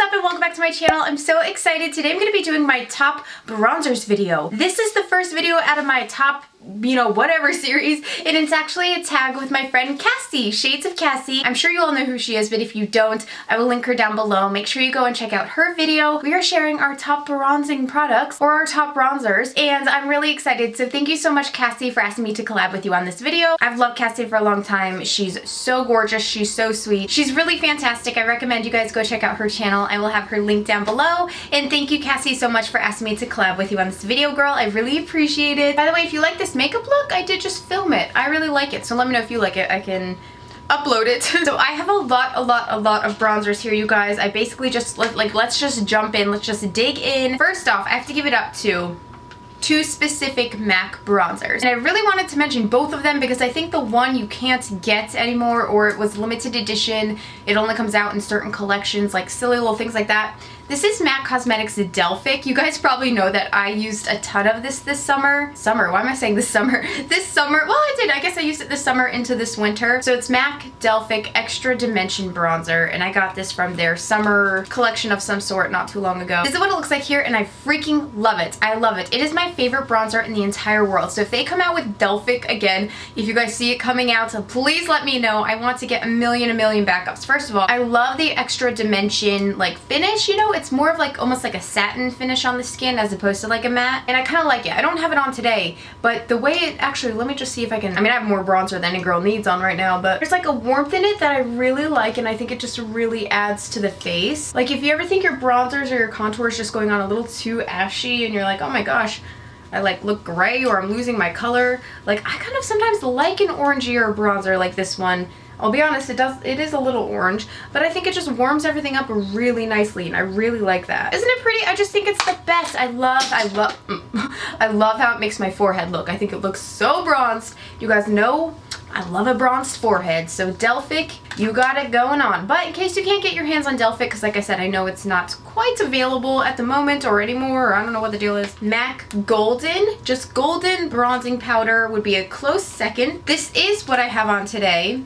what's up and welcome back to my channel. I'm so excited. Today I'm going to be doing my top bronzers video. This is the first video out of my top whatever series, and it's actually a tag with my friend Cassie, Shades of Cassie. I'm sure you all know who she is, but if you don't, I will link her down below. Make sure you go and check out her video. We are sharing our top bronzing products, or our top bronzers, and I'm really excited. So thank you so much, Cassie, for asking me to collab with you on this video. I've loved Cassie for a long time. She's so gorgeous. She's so sweet. She's really fantastic. I recommend you guys go check out her channel. I will have her link down below. And thank you, Cassie, so much for asking me to collab with you on this video, girl. I really appreciate it. By the way, if you like this makeup look, I did just film it. I really like it, so let me know if you like it. I can upload it. So I have a lot of bronzers here, you guys. I basically just let's just jump in. Let's just dig in. First off, I have to give it up to two specific MAC bronzers. And I really wanted to mention both of them because I think the one you can't get anymore, or it was limited edition. It only comes out in certain collections, like silly little things like that. This is MAC Cosmetics Delphic. You guys probably know that I used a ton of this summer. Why am I saying this summer? This summer, well, I did. I guess I used it this summer into this winter. So it's MAC Delphic Extra Dimension Bronzer, and I got this from their summer collection of some sort not too long ago. This is what it looks like here, and I freaking love it. I love it. It is my favorite bronzer in the entire world. So if they come out with Delphic again, if you guys see it coming out, so please let me know. I want to get a million backups. First of all, I love the Extra Dimension finish, it's more of almost like a satin finish on the skin as opposed to like a matte, and I kind of like it. I don't have it on today, but the way it actually, let me just see if I can, I have more bronzer than any girl needs on right now, but there's like a warmth in it that I really like, and I think it just really adds to the face. Like if you ever think your bronzers or your contours just going on a little too ashy and you're like, oh my gosh, I look gray or I'm losing my color, I kind of sometimes like an orangier bronzer like this one. I'll be honest, it is a little orange, but I think it just warms everything up really nicely, and I really like that. Isn't it pretty? I just think it's the best. I love how it makes my forehead look. I think it looks so bronzed. You guys know I love a bronzed forehead, so Delphic, you got it going on. But in case you can't get your hands on Delphic, because like I said, I know it's not quite available at the moment or anymore, or I don't know what the deal is. MAC Golden, just golden bronzing powder would be a close second. This is what I have on today,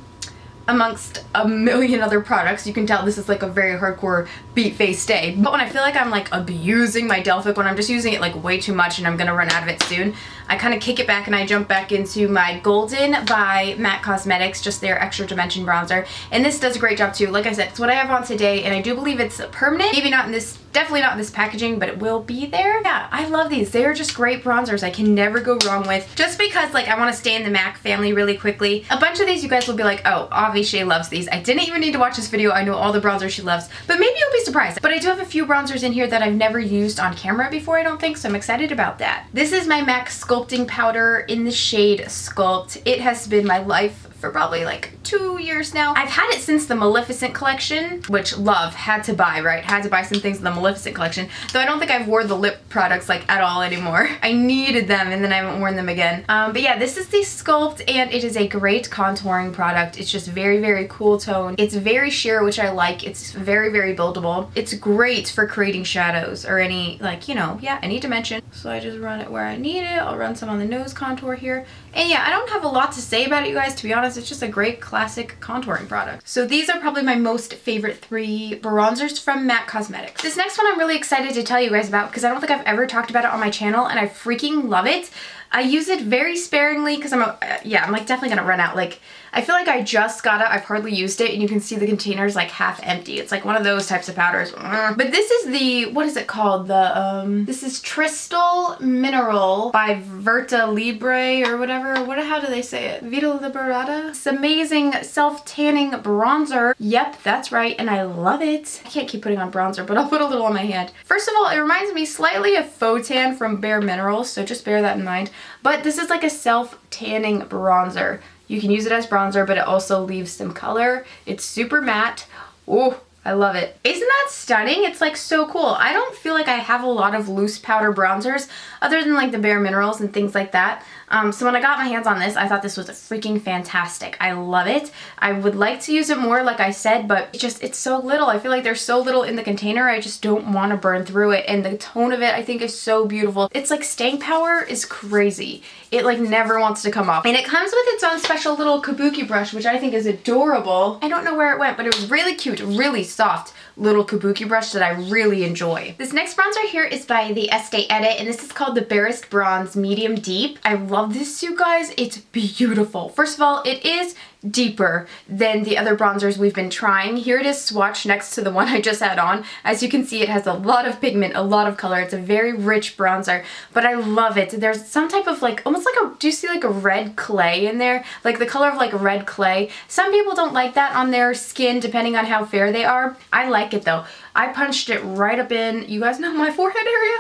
amongst a million other products. You can tell this is a very hardcore beat face day. But when I feel like I'm abusing my Delphic, when I'm just using it way too much and I'm gonna run out of it soon, I kind of kick it back and I jump back into my Golden by MAC Cosmetics, just their Extra Dimension bronzer. And this does a great job too. Like I said, it's what I have on today, and I do believe it's permanent. Maybe not in this, definitely not in this packaging, but it will be there. Yeah, I love these. They are just great bronzers. I can never go wrong with. Just because I want to stay in the MAC family really quickly. A bunch of these you guys will be like, oh, obviously Shae loves these. I didn't even need to watch this video. I know all the bronzers she loves, but maybe you'll be surprised. But I do have a few bronzers in here that I've never used on camera before, I don't think, so I'm excited about that. This is my MAC Sculpting powder in the shade Sculpt. It has been my life for probably 2 years now. I've had it since the Maleficent collection, which love, had to buy, right? Had to buy some things in the Maleficent collection, though I don't think I've wore the lip products at all anymore. I needed them and then I haven't worn them again. But yeah, this is the Sculpt, and it is a great contouring product. It's just very cool tone. It's very sheer, which I like. It's very buildable. It's great for creating shadows or any any dimension. So I just run it where I need it. I'll run some on the nose contour here. And yeah, I don't have a lot to say about it, you guys, to be honest. It's just a great classic contouring product. So these are probably my most favorite 3 bronzers from MAC Cosmetics. This next one I'm really excited to tell you guys about because I don't think I've ever talked about it on my channel, and I freaking love it. I use it very sparingly because I'm definitely gonna run out. I feel like I just got it. I've hardly used it, and you can see the container's half empty. It's one of those types of powders. But this is the, what is it called? This is Crystal Mineral by Vita Libre or whatever. How do they say it? Vita Liberata? It's amazing self-tanning bronzer. Yep, that's right, and I love it. I can't keep putting on bronzer, but I'll put a little on my hand. First of all, it reminds me slightly of Faux Tan from Bare Minerals, so just bear that in mind. But this is a self-tanning bronzer. You can use it as bronzer, but it also leaves some color. It's super matte. Oh, I love it. Isn't that stunning? It's so cool. I don't feel like I have a lot of loose powder bronzers other than the Bare Minerals and things like that. So when I got my hands on this, I thought this was freaking fantastic. I love it. I would like to use it more, like I said, but it's so little. I feel like there's so little in the container. I just don't want to burn through it. And the tone of it, I think, is so beautiful. It's staying power is crazy. It never wants to come off. And it comes with its own special little kabuki brush, which I think is adorable. I don't know where it went, but it was really cute, really soft. little kabuki brush that I really enjoy. This next bronzer here is by the Estee Edit, and this is called the Barest Bronze Medium Deep. I love this, you guys. It's beautiful. First of all, it is deeper than the other bronzers we've been trying. Here it is swatched next to the one I just had on. As you can see, it has a lot of pigment, a lot of color. It's a very rich bronzer, but I love it. There's some type of like, almost like a, do you see like a red clay in there? Like the color of like red clay. Some people don't like that on their skin depending on how fair they are. I like it though. I punched it right up in, you guys know my forehead area?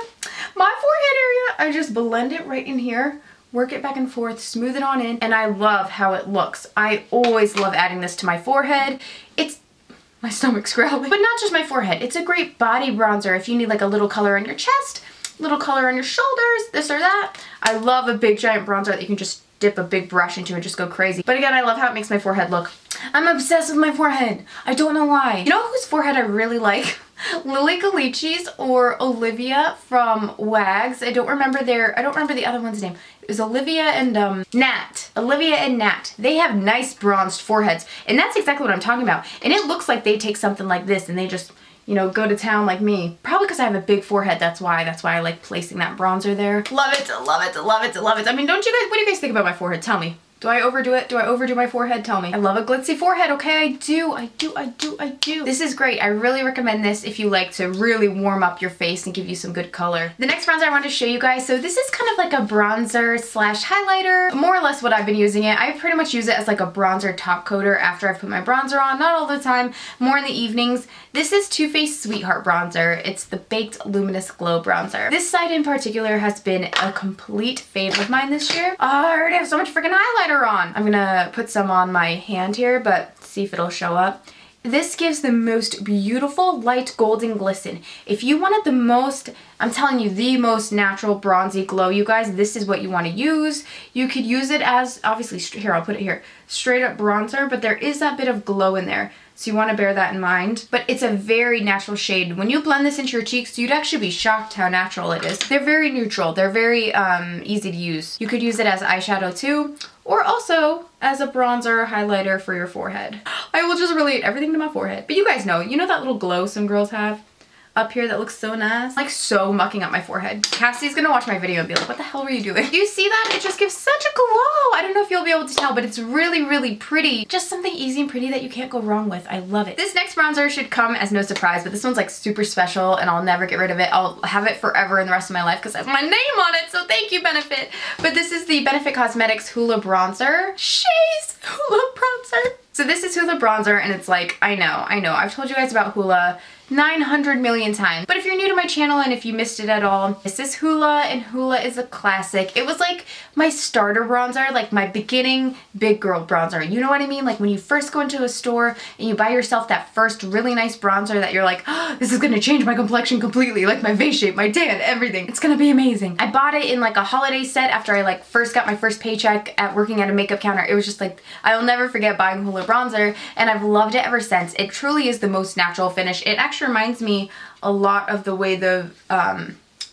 My forehead area. I just blend it right in here. Work it back and forth, smooth it on in, and I love how it looks. I always love adding this to my forehead. It's, my stomach's growling. But not just my forehead, it's a great body bronzer if you need like a little color on your chest, little color on your shoulders, this or that. I love a big giant bronzer that you can just dip a big brush into and just go crazy. But again, I love how it makes my forehead look. I'm obsessed with my forehead. I don't know why. You know whose forehead I really like? Lily Galici's or Olivia from Wags. I don't remember the other one's name. It was Olivia and Nat. Olivia and Nat. They have nice bronzed foreheads, and that's exactly what I'm talking about. And it looks like they take something like this and they just, you know, go to town like me. Probably because I have a big forehead, that's why I like placing that bronzer there. Love it, love it, love it, love it. I mean, don't you guys, what do you guys think about my forehead? Tell me. Do I overdo it? Do I overdo my forehead? Tell me. I love a glitzy forehead, okay? I do. This is great. I really recommend this if you like to really warm up your face and give you some good color. The next bronzer I wanted to show you guys, so this is kind of like a bronzer slash highlighter, more or less what I've been using it. I pretty much use it as like a bronzer top coater after I've put my bronzer on, not all the time, more in the evenings. This is Too Faced Sweetheart Bronzer. It's the Baked Luminous Glow Bronzer. This side in particular has been a complete fave of mine this year. Oh, I already have so much freaking highlighter on. I'm gonna put some on my hand here, but see if it'll show up. This gives the most beautiful light golden glisten. If you wanted the most, I'm telling you, the most natural bronzy glow, you guys, this is what you want to use. You could use it as, obviously, here, I'll put it here, straight up bronzer, but there is that bit of glow in there. So you want to bear that in mind. But it's a very natural shade. When you blend this into your cheeks, you'd actually be shocked how natural it is. They're very neutral. They're very easy to use. You could use it as eyeshadow too, or also as a bronzer highlighter for your forehead. I will just relate everything to my forehead. But you guys know, you know that little glow some girls have up here that looks so nice? Like so mucking up my forehead. Cassie's gonna watch my video and be like, what the hell were you doing? You see that? It just gives such a glow. I don't know if you'll be able to tell, but it's really, really pretty. Just something easy and pretty that you can't go wrong with. I love it. This next bronzer should come as no surprise, but this one's like super special and I'll never get rid of it. I'll have it forever in the rest of my life because it has my name on it, so thank you, Benefit. But this is the Benefit Cosmetics Hoola Bronzer. SHAE's Hoola Bronzer. So this is Hoola Bronzer, and it's like, I know, I've told you guys about Hoola 900 million times. But if you're new to my channel and if you missed it at all, this is Hoola, and Hoola is a classic. It was like my starter bronzer, like my beginning big girl bronzer. You know what I mean? Like when you first go into a store and you buy yourself that first really nice bronzer that you're like, oh, this is gonna change my complexion completely, like my face shape, my tan, everything. It's gonna be amazing. I bought it in like a holiday set after I like first got my first paycheck at working at a makeup counter. It was just like, I'll never forget buying Hoola bronzer, and I've loved it ever since. It truly is the most natural finish. It actually reminds me a lot of the way the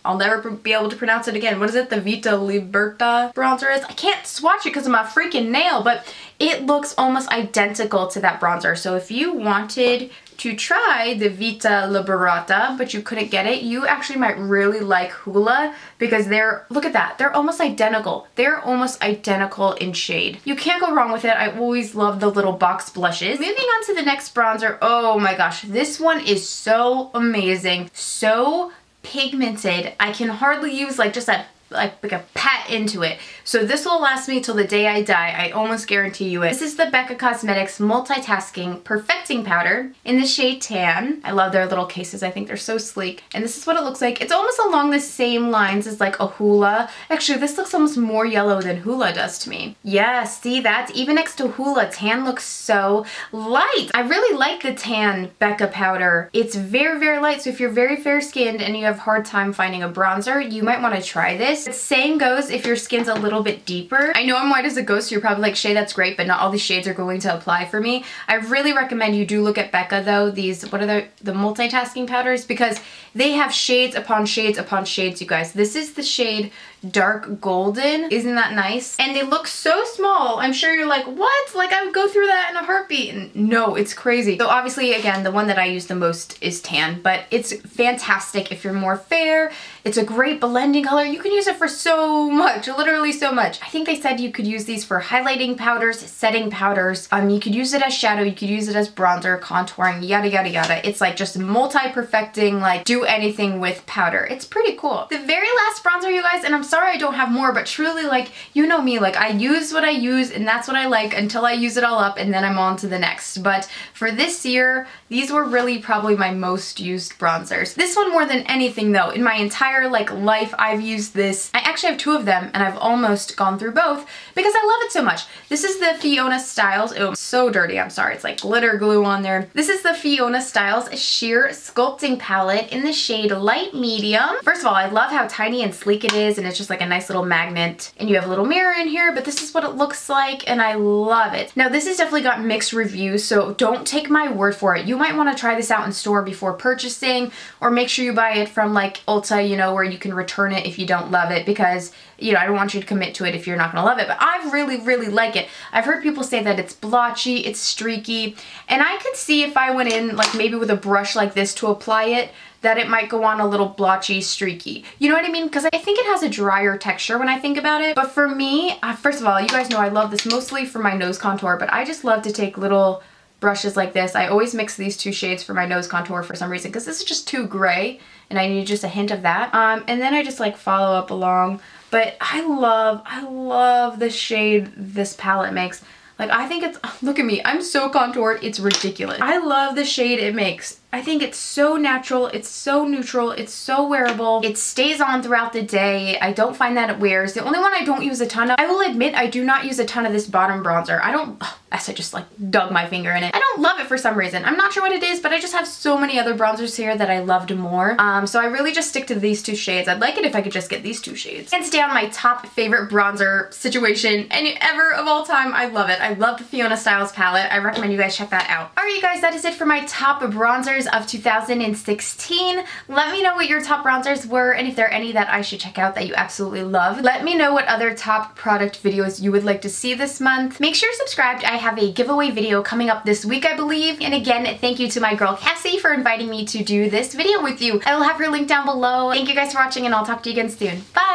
I'll never be able to pronounce it again. What is it? The Vita Liberata bronzer is. I can't swatch it because of my freaking nail, but it looks almost identical to that bronzer. So if you wanted to try the Vita Liberata, but you couldn't get it, you actually might really like Hoola because they're, look at that, they're almost identical. They're almost identical in shade. You can't go wrong with it. I always love the little box blushes. Moving on to the next bronzer, oh my gosh, this one is so amazing, so pigmented. I can hardly use like just a like a pat into it. So this will last me till the day I die. I almost guarantee you it. This is the Becca Cosmetics Multitasking Perfecting Powder in the shade Tan. I love their little cases. I think they're so sleek. And this is what it looks like. It's almost along the same lines as like a Hoola. Actually, this looks almost more yellow than Hoola does to me. Yeah, see that? Even next to Hoola, Tan looks so light. I really like the Tan Becca powder. It's very, very light. So if you're very fair skinned and you have a hard time finding a bronzer, you might want to try this. The same goes if your skin's a little bit deeper. I know I'm white as a ghost, so you're probably like, Shay, that's great, but not all these shades are going to apply for me. I really recommend you do look at Becca though. These, what are the multitasking powders? Because they have shades upon shades upon shades, you guys. This is the shade dark golden. Isn't that nice? And they look so small. I'm sure you're like, what? Like I would go through that in a heartbeat. And no, it's crazy. So obviously, again, the one that I use the most is tan, but it's fantastic if you're more fair. It's a great blending color. You can use it for so much, literally so much. I think they said you could use these for highlighting powders, setting powders. You could use it as shadow, you could use it as bronzer, contouring, yada, yada, yada. It's like just multi-perfecting, like do anything with powder. It's pretty cool. The very last bronzer, you guys, and I'm sorry I don't have more, but truly, like, you know me, like I use what I use and that's what I like until I use it all up and then I'm on to the next. But for this year, these were really probably my most used bronzers. This one more than anything though, in my entire like life, I've used this. I actually have two of them and I've almost gone through both because I love it so much. This is the Fiona Stiles. Oh, it's so dirty, I'm sorry. It's like glitter glue on there. This is the Fiona Stiles Sheer Sculpting Palette in the shade Light Medium. First of all, I love how tiny and sleek it is and it's just like a nice little magnet. And you have a little mirror in here, but this is what it looks like and I love it. Now this has definitely got mixed reviews, so don't take my word for it. You might want to try this out in store before purchasing, or make sure you buy it from like Ulta, you know, where you can return it if you don't love it, because, you know, I don't want you to commit to it if you're not gonna love it, but I really like it. I've heard people say that it's blotchy, it's streaky, and I could see if I went in like maybe with a brush like this to apply it, that it might go on a little blotchy, streaky. You know what I mean? Because I think it has a drier texture when I think about it. But for me, first of all, you guys know I love this mostly for my nose contour, but I just love to take little brushes like this. I always mix these two shades for my nose contour for some reason, because this is just too gray and I need just a hint of that. And then I just like follow up along. But I love the shade this palette makes. Like I think it's, look at me, I'm so contoured, it's ridiculous. I love the shade it makes. I think it's so natural, it's so neutral, it's so wearable. It stays on throughout the day. I don't find that it wears. The only one I don't use a ton of, I will admit I do not use a ton of this bottom bronzer. I don't, as I just like dug my finger in it. I don't love it for some reason. I'm not sure what it is, but I just have so many other bronzers here that I loved more. So I really just stick to these two shades. I'd like it if I could just get these two shades. Hands down my top favorite bronzer situation and ever of all time. I love it. I love the Fiona Stiles palette. I recommend you guys check that out. Alright you guys, that is it for my top bronzers of 2016. Let me know what your top bronzers were and if there are any that I should check out that you absolutely love. Let me know what other top product videos you would like to see this month. Make sure you're subscribed. I have a giveaway video coming up this week, I believe. And again, thank you to my girl Cassie for inviting me to do this video with you. I will have her link down below. Thank you guys for watching and I'll talk to you again soon. Bye!